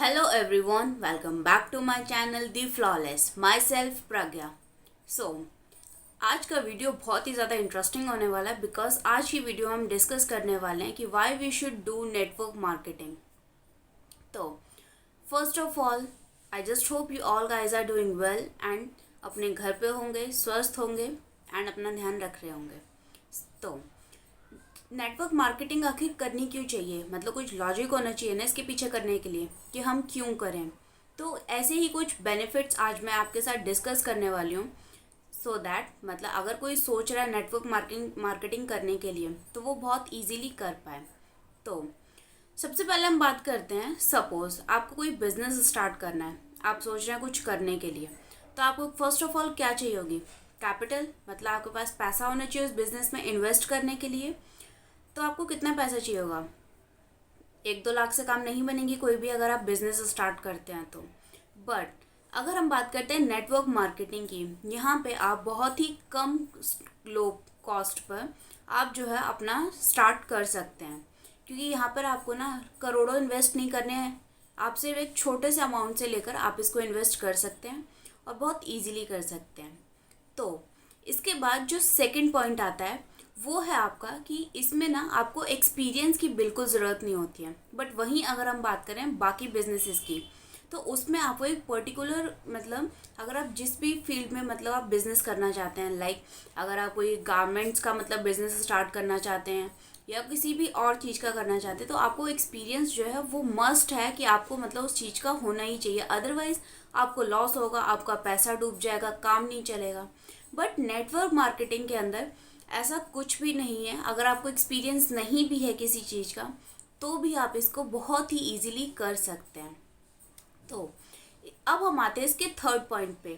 Hello everyone, welcome back to my channel The Flawless, myself Pragya. So, आज का video बहुत ही ज़्यादा interesting होने वाला है बिकॉज आज की वीडियो हम डिस्कस करने वाले हैं कि why we should do network marketing. तो first of all I just hope you all guys are doing well and अपने घर पे होंगे, स्वस्थ होंगे एंड अपना ध्यान रख रहे होंगे. तो नेटवर्क मार्केटिंग आखिर करनी क्यों चाहिए, मतलब कुछ लॉजिक होना चाहिए ना इसके पीछे करने के लिए कि हम क्यों करें. तो ऐसे ही कुछ बेनिफिट्स आज मैं आपके साथ डिस्कस करने वाली हूँ सो दैट मतलब अगर कोई सोच रहा है नेटवर्क मार्केटिंग करने के लिए तो वो बहुत इजीली कर पाए. तो सबसे पहले हम बात करते हैं, सपोज आपको कोई बिजनेस स्टार्ट करना है, आप सोच रहे हैं कुछ करने के लिए, तो आपको फर्स्ट ऑफ ऑल क्या चाहिए होगी, कैपिटल, मतलब आपके पास पैसा होना चाहिए उस बिज़नेस में इन्वेस्ट करने के लिए. तो आपको कितना पैसा चाहिए होगा, 1-2 लाख से काम नहीं बनेगी कोई भी अगर आप बिज़नेस स्टार्ट करते हैं तो. बट अगर हम बात करते हैं नेटवर्क मार्केटिंग की, यहाँ पे आप बहुत ही कम लो कॉस्ट पर आप जो है अपना स्टार्ट कर सकते हैं, क्योंकि यहाँ पर आपको ना करोड़ों इन्वेस्ट नहीं करने हैं, आप सिर्फ एक छोटे से अमाउंट से लेकर आप इसको इन्वेस्ट कर सकते हैं और बहुत ईजीली कर सकते हैं. तो इसके बाद जो सेकंड पॉइंट आता है वो है आपका कि इसमें ना आपको एक्सपीरियंस की बिल्कुल ज़रूरत नहीं होती है. बट वहीं अगर हम बात करें बाकी बिजनेसेस की, तो उसमें आपको एक पर्टिकुलर मतलब अगर आप जिस भी फील्ड में मतलब आप बिज़नेस करना चाहते हैं, लाइक अगर आप कोई गारमेंट्स का मतलब बिज़नेस स्टार्ट करना चाहते हैं या किसी भी और चीज़ का करना चाहते हैं, तो आपको एक्सपीरियंस जो है वो मस्ट है कि आपको मतलब उस चीज़ का होना ही चाहिए. अदरवाइज़ आपको लॉस होगा, आपका पैसा डूब जाएगा, काम नहीं चलेगा. बट नेटवर्क मार्केटिंग के अंदर ऐसा कुछ भी नहीं है. अगर आपको एक्सपीरियंस नहीं भी है किसी चीज़ का तो भी आप इसको बहुत ही इजीली कर सकते हैं. तो अब हम आते हैं इसके थर्ड पॉइंट पे.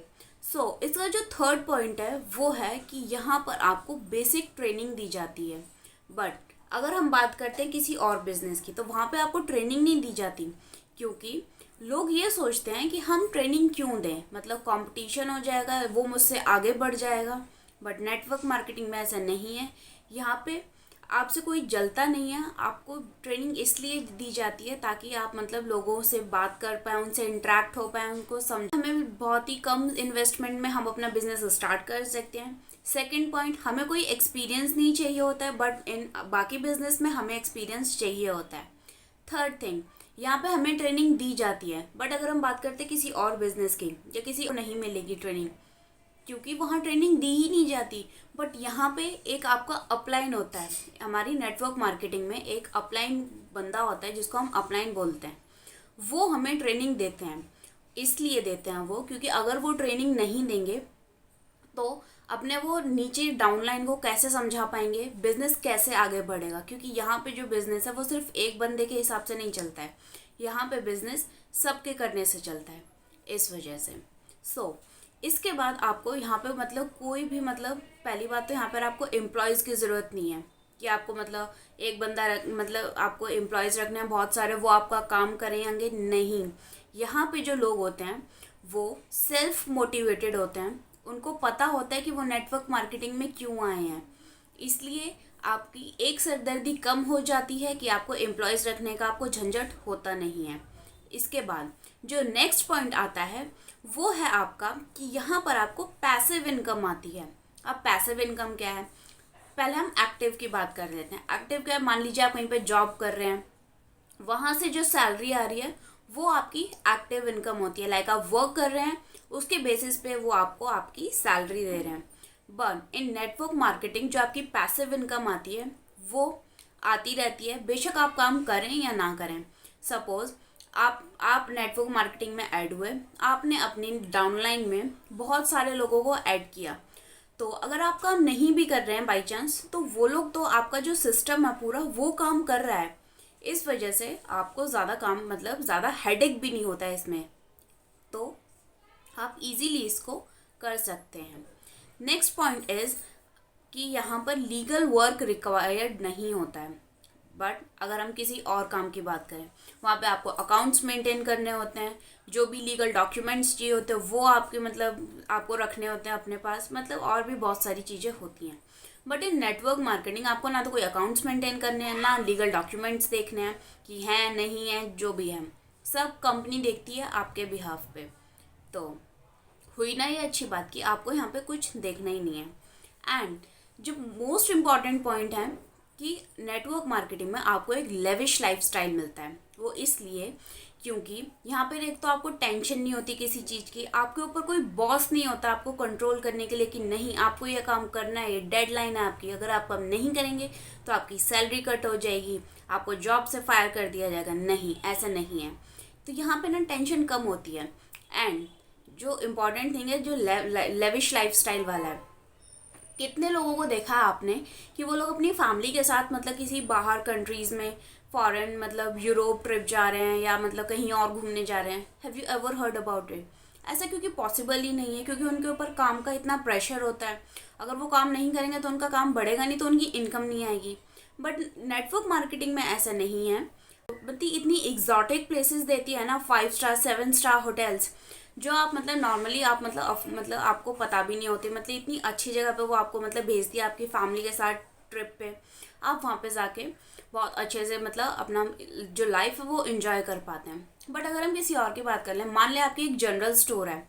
इसका जो थर्ड पॉइंट है वो है कि यहाँ पर आपको बेसिक ट्रेनिंग दी जाती है. बट अगर हम बात करते हैं किसी और बिजनेस की तो वहाँ पे आपको ट्रेनिंग नहीं दी जाती, क्योंकि लोग ये सोचते हैं कि हम ट्रेनिंग क्यों दें, मतलब कंपटीशन हो जाएगा, वो मुझसे आगे बढ़ जाएगा. बट नेटवर्क मार्केटिंग में ऐसा नहीं है. यहाँ पे आपसे कोई जलता नहीं है. आपको ट्रेनिंग इसलिए दी जाती है ताकि आप मतलब लोगों से बात कर पाएँ, उनसे इंटरेक्ट हो पाएँ, उनको समझ. हमें बहुत ही कम इन्वेस्टमेंट में हम अपना बिजनेस स्टार्ट कर सकते हैं. सेकंड पॉइंट, हमें कोई एक्सपीरियंस नहीं चाहिए होता है, बट इन बाकी बिजनेस में हमें एक्सपीरियंस चाहिए होता है. थर्ड थिंग, यहाँ पे हमें ट्रेनिंग दी जाती है, बट अगर हम बात करते हैं किसी और बिजनेस की या किसी को नहीं मिलेगी ट्रेनिंग, क्योंकि वहाँ ट्रेनिंग दी ही नहीं जाती. बट यहाँ पे एक आपका अपलाइन होता है. हमारी नेटवर्क मार्केटिंग में एक अपलाइन बंदा होता है जिसको हम अपलाइन बोलते हैं. वो हमें ट्रेनिंग देते हैं. इसलिए देते हैं वो क्योंकि अगर वो ट्रेनिंग नहीं देंगे तो अपने वो नीचे डाउनलाइन को कैसे समझा पाएंगे, बिजनेस कैसे आगे बढ़ेगा. क्योंकि यहाँ पे जो बिजनेस है वो सिर्फ एक बंदे के हिसाब से नहीं चलता है. यहाँ पे बिजनेस सबके करने से चलता है, इस वजह से. इसके बाद आपको यहाँ पे मतलब कोई भी मतलब पहली बात तो यहाँ पर आपको एम्प्लॉयज़ की ज़रूरत नहीं है कि आपको मतलब एक बंदा मतलब आपको एम्प्लॉयज़ रखने हैं बहुत सारे, वो आपका काम करेंगे नहीं. यहाँ पे जो लोग होते हैं वो सेल्फ मोटिवेटेड होते हैं. उनको पता होता है कि वो नेटवर्क मार्केटिंग में क्यों आए हैं. इसलिए आपकी एक सरदर्दी कम हो जाती है कि आपको एम्प्लॉयज़ रखने का आपको झंझट होता नहीं है. इसके बाद जो नेक्स्ट पॉइंट आता है वो है आपका कि यहाँ पर आपको पैसिव इनकम आती है. अब पैसिव इनकम क्या है, पहले हम एक्टिव की बात कर लेते हैं. एक्टिव क्या है, मान लीजिए आप कहीं पे जॉब कर रहे हैं, वहाँ से जो सैलरी आ रही है वो आपकी एक्टिव इनकम होती है. लाइक आप वर्क कर रहे हैं, उसके बेसिस पे वो आपको आपकी सैलरी दे रहे हैं. बट इन नेटवर्क मार्केटिंग जो आपकी पैसिव इनकम आती है वो आती रहती है, बेशक आप काम करें या ना करें. सपोज आप नेटवर्क मार्केटिंग में ऐड हुए, आपने अपनी डाउनलाइन में बहुत सारे लोगों को ऐड किया, तो अगर आप काम नहीं भी कर रहे हैं बाई चांस, तो वो लोग तो आपका जो सिस्टम है पूरा वो काम कर रहा है. इस वजह से आपको ज़्यादा काम मतलब ज़्यादा हेडेक भी नहीं होता है इसमें, तो आप इजीली इसको कर सकते हैं. नेक्स्ट पॉइंट इज़ कि यहाँ पर लीगल वर्क रिक्वायर्ड नहीं होता है. बट अगर हम किसी और काम की बात करें, वहाँ पे आपको अकाउंट्स मेंटेन करने होते हैं, जो भी लीगल डॉक्यूमेंट्स चाहिए होते हैं वो आपके मतलब आपको रखने होते हैं अपने पास, मतलब और भी बहुत सारी चीज़ें होती हैं. बट इन नेटवर्क मार्केटिंग आपको ना तो कोई अकाउंट्स मेंटेन करने हैं, ना लीगल डॉक्यूमेंट्स देखने हैं कि हैं नहीं हैं, जो भी है सब कंपनी देखती है आपके बिहाफ पे। तो हुई ना ये अच्छी बात कि आपको यहाँ पे कुछ देखना ही नहीं है। एंड जो मोस्ट इम्पॉर्टेंट पॉइंट है कि नेटवर्क मार्केटिंग में आपको एक लेविश लाइफस्टाइल मिलता है। वो इसलिए क्योंकि यहाँ पर एक तो आपको टेंशन नहीं होती किसी चीज़ की, आपके ऊपर कोई बॉस नहीं होता आपको कंट्रोल करने के लिए कि नहीं आपको ये काम करना है, ये डेडलाइन है आपकी, अगर आप काम नहीं करेंगे तो आपकी सैलरी कट हो जाएगी, आपको जॉब से फायर कर दिया जाएगा। नहीं, ऐसा नहीं है। तो यहाँ पे ना टेंशन कम होती है। एंड जो इम्पॉर्टेंट थिंग है जो लेविश लाइफस्टाइल वाला है, कितने लोगों को देखा है आपने कि वो लोग अपनी फैमिली के साथ मतलब किसी बाहर कंट्रीज़ में फॉरेन मतलब यूरोप ट्रिप जा रहे हैं या मतलब कहीं और घूमने जा रहे हैं। Have you ever heard about it? ऐसा क्योंकि पॉसिबल ही नहीं है, क्योंकि उनके ऊपर काम का इतना प्रेशर होता है। अगर वो काम नहीं करेंगे तो उनका काम बढ़ेगा नहीं, तो उनकी इनकम नहीं आएगी। बट नेटवर्क मार्केटिंग में ऐसा नहीं है। मतलब इतनी एग्जॉटिक प्लेसेस देती है ना, 5 स्टार 7 स्टार होटल्स, जो आप मतलब नॉर्मली आप मतलब आपको पता भी नहीं होती। मतलब इतनी अच्छी जगह पे वो आपको मतलब भेजती है आपकी फैमिली के साथ ट्रिप पे। आप वहाँ पे जाके बहुत अच्छे से मतलब अपना जो लाइफ है वो इन्जॉय कर पाते हैं। बट अगर हम किसी और की बात कर लें, मान लें आपकी एक जनरल स्टोर है,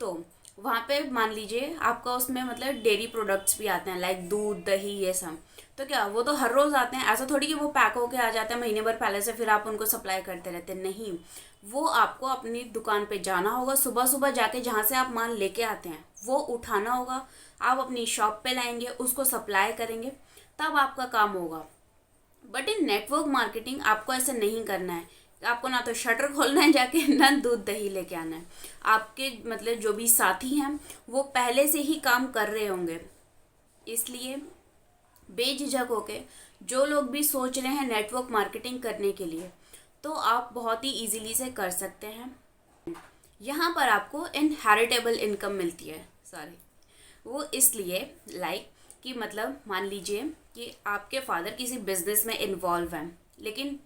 तो वहाँ पे मान लीजिए आपका उसमें मतलब डेयरी प्रोडक्ट्स भी आते हैं, लाइक दूध दही ये सब। तो क्या वो तो हर रोज़ आते हैं? ऐसा थोड़ी कि वो पैक होके आ जाते हैं महीने भर पहले से, फिर आप उनको सप्लाई करते रहते हैं। नहीं, वो आपको अपनी दुकान पे जाना होगा, सुबह सुबह जाके जहाँ से आप माल लेके आते हैं वो उठाना होगा, आप अपनी शॉप पे लाएंगे, उसको सप्लाई करेंगे, तब आपका काम होगा। बट इन नेटवर्क मार्केटिंग आपको ऐसा नहीं करना है। आपको ना तो शटर खोलना है जाके, ना दूध दही लेके आना है। आपके मतलब जो भी साथी हैं वो पहले से ही काम कर रहे होंगे। इसलिए बेझिझक होके जो लोग भी सोच रहे हैं नेटवर्क मार्केटिंग करने के लिए, तो आप बहुत ही इजीली से कर सकते हैं। यहाँ पर आपको इनहेरिटेबल इनकम मिलती है। सॉरी, वो इसलिए लाइक कि मतलब मान लीजिए कि आपके फादर किसी बिजनेस में इन्वॉल्व हैं, लेकिन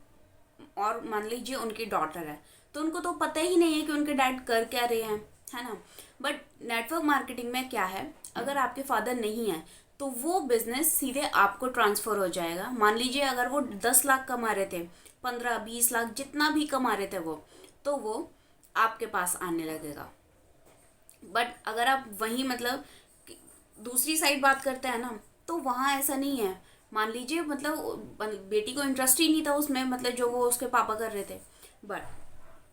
और मान लीजिए उनकी डॉटर है, तो उनको तो पता ही नहीं है कि उनके डैड कर क्या रहे हैं, है ना। बट नेटवर्क मार्केटिंग में क्या है, अगर आपके फादर नहीं है तो वो बिजनेस सीधे आपको ट्रांसफ़र हो जाएगा। मान लीजिए अगर वो 10 लाख कमा रहे थे, 15-20 लाख जितना भी कमा रहे थे वो, तो वो आपके पास आने लगेगा। बट अगर आप वहीं मतलब दूसरी साइड बात करते हैं ना, तो वहाँ ऐसा नहीं है। मान लीजिए मतलब बेटी को इंटरेस्ट ही नहीं था उसमें, मतलब जो वो उसके पापा कर रहे थे, बट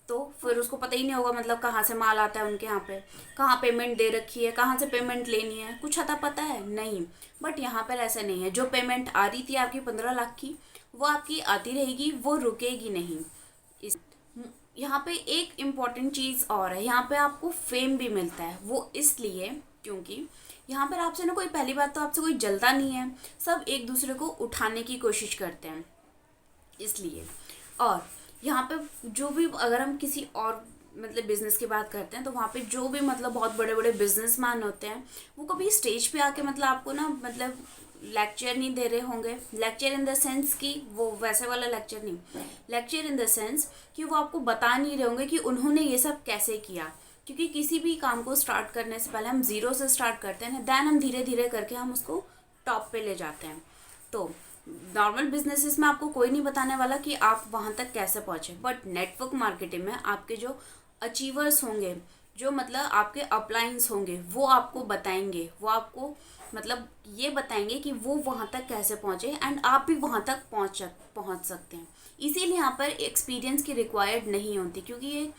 तो फिर उसको पता ही नहीं होगा मतलब कहाँ से माल आता है उनके यहाँ पे, कहाँ पेमेंट दे रखी है, कहाँ से पेमेंट लेनी है, कुछ अता पता है नहीं। बट यहाँ पर ऐसा नहीं है। जो पेमेंट आ रही थी आपकी 15 लाख की, वो आपकी आती रहेगी, वो रुकेगी नहीं। इस यहाँ पे एक इम्पॉर्टेंट चीज़ और है, यहाँ पे आपको फेम भी मिलता है। वो इसलिए क्योंकि यहाँ पर आपसे ना कोई, पहली बात तो आपसे कोई जलता नहीं है, सब एक दूसरे को उठाने की कोशिश करते हैं इसलिए। और यहाँ पे जो भी अगर हम किसी और मतलब बिज़नेस की बात करते हैं, तो वहाँ पे जो भी मतलब बहुत बड़े बड़े बिजनेसमैन होते हैं, वो कभी स्टेज पे आके मतलब आपको ना मतलब लेक्चर नहीं दे रहे होंगे। लेक्चर इन द सेंस कि वो वैसे वाला लेक्चर नहीं, लेक्चर इन द सेंस कि वो आपको बता नहीं रहे होंगे कि उन्होंने ये सब कैसे किया। क्योंकि किसी भी काम को स्टार्ट करने से पहले हम ज़ीरो से स्टार्ट करते हैं, दैन हम धीरे धीरे करके हम उसको टॉप पे ले जाते हैं। तो नॉर्मल बिजनेसेस में आपको कोई नहीं बताने वाला कि आप वहाँ तक कैसे पहुँचे। बट नेटवर्क मार्केटिंग में आपके जो अचीवर्स होंगे, जो मतलब आपके अपलाइंस होंगे, वो आपको बताएंगे, वो आपको मतलब ये बताएंगे कि वो वहाँ तक कैसे पहुँचे, एंड आप भी वहाँ तक पहुँच सकते हैं। इसीलिए यहाँ पर एक्सपीरियंस की रिक्वायर्ड नहीं होती, क्योंकि ये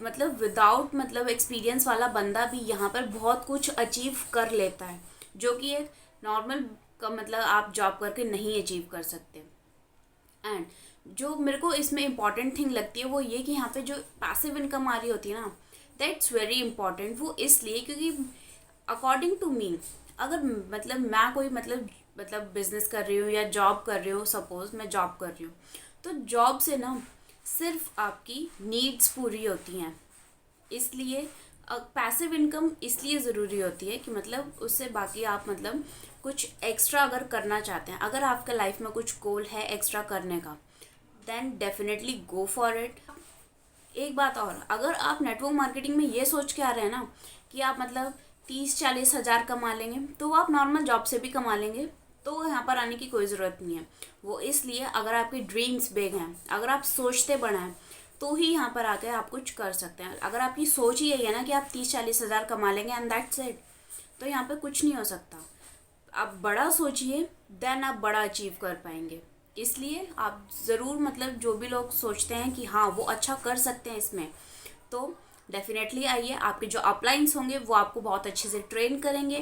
मतलब विदाउट मतलब एक्सपीरियंस वाला बंदा भी यहाँ पर बहुत कुछ अचीव कर लेता है, जो कि एक नॉर्मल का मतलब आप जॉब करके नहीं अचीव कर सकते। एंड जो मेरे को इसमें इम्पॉर्टेंट थिंग लगती है वो ये कि यहाँ पे जो पैसिव इनकम आ रही होती है ना, दैट्स वेरी इंपॉर्टेंट। वो इसलिए क्योंकि अकॉर्डिंग टू मी, अगर मतलब मैं कोई मतलब बिजनेस कर रही हूँ या जॉब कर रही हूँ, सपोज मैं जॉब कर रही हूँ, तो जॉब से ना सिर्फ आपकी नीड्स पूरी होती हैं। इसलिए पैसिव इनकम इसलिए ज़रूरी होती है कि मतलब उससे बाकी आप मतलब कुछ एक्स्ट्रा अगर करना चाहते हैं, अगर आपका लाइफ में कुछ गोल है एक्स्ट्रा करने का, then definitely go for it. एक बात और, अगर आप नेटवर्क मार्केटिंग में ये सोच के आ रहे हैं ना कि आप मतलब 30-40 हज़ार कमा लेंगे, तो वो आप नॉर्मल जॉब से भी कमा लेंगे, तो यहाँ पर आने की कोई ज़रूरत नहीं है। वो इसलिए अगर आपकी ड्रीम्स बिग हैं, अगर आप सोचते बड़ा हैं, तो ही यहाँ पर आकर आप कुछ कर सकते हैं। अगर आपकी सोच ही यही है ना कि आप 30-40 हज़ार कमा लेंगे एंड दैट्स इट, तो यहाँ पे कुछ नहीं हो सकता। आप बड़ा सोचिए, देन आप बड़ा अचीव कर पाएंगे। इसलिए आप ज़रूर मतलब जो भी लोग सोचते हैं कि हाँ वो अच्छा कर सकते हैं इसमें, तो डेफिनेटली आइए। आपके जो अपलाइंस होंगे वो आपको बहुत अच्छे से ट्रेन करेंगे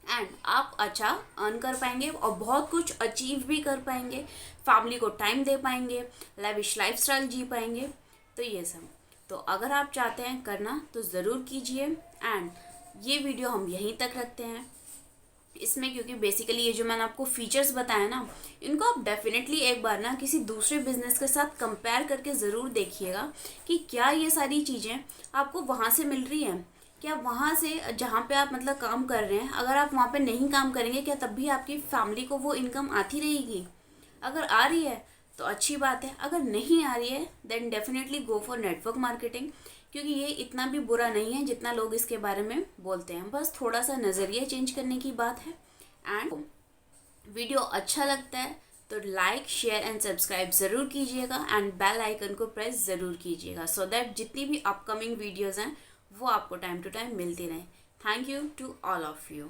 एंड आप अच्छा अर्न कर पाएंगे और बहुत कुछ अचीव भी कर पाएंगे, फैमिली को टाइम दे पाएंगे, लैविश लाइफस्टाइल जी पाएंगे। तो ये सब, तो अगर आप चाहते हैं करना तो ज़रूर कीजिए। एंड ये वीडियो हम यहीं तक रखते हैं इसमें, क्योंकि बेसिकली ये जो मैंने आपको फीचर्स बताया ना, इनको आप डेफिनेटली एक बार ना किसी दूसरे बिजनेस के साथ कंपेयर करके ज़रूर देखिएगा कि क्या ये सारी चीज़ें आपको वहाँ से मिल रही हैं, क्या वहाँ से जहाँ पे आप मतलब काम कर रहे हैं, अगर आप वहाँ पे नहीं काम करेंगे क्या तब भी आपकी फैमिली को वो इनकम आती रहेगी? अगर आ रही है तो अच्छी बात है, अगर नहीं आ रही है then definitely go for network marketing, क्योंकि ये इतना भी बुरा नहीं है जितना लोग इसके बारे में बोलते हैं। बस थोड़ा सा नज़रिया चेंज करने की बात है। एंड वीडियो अच्छा लगता है तो लाइक शेयर एंड सब्सक्राइब ज़रूर कीजिएगा एंड बेल आइकन को प्रेस ज़रूर कीजिएगा, सो दैट जितनी भी अपकमिंग वीडियोज़ हैं वो आपको टाइम टू टाइम मिलती रहें। Thank you to all of you.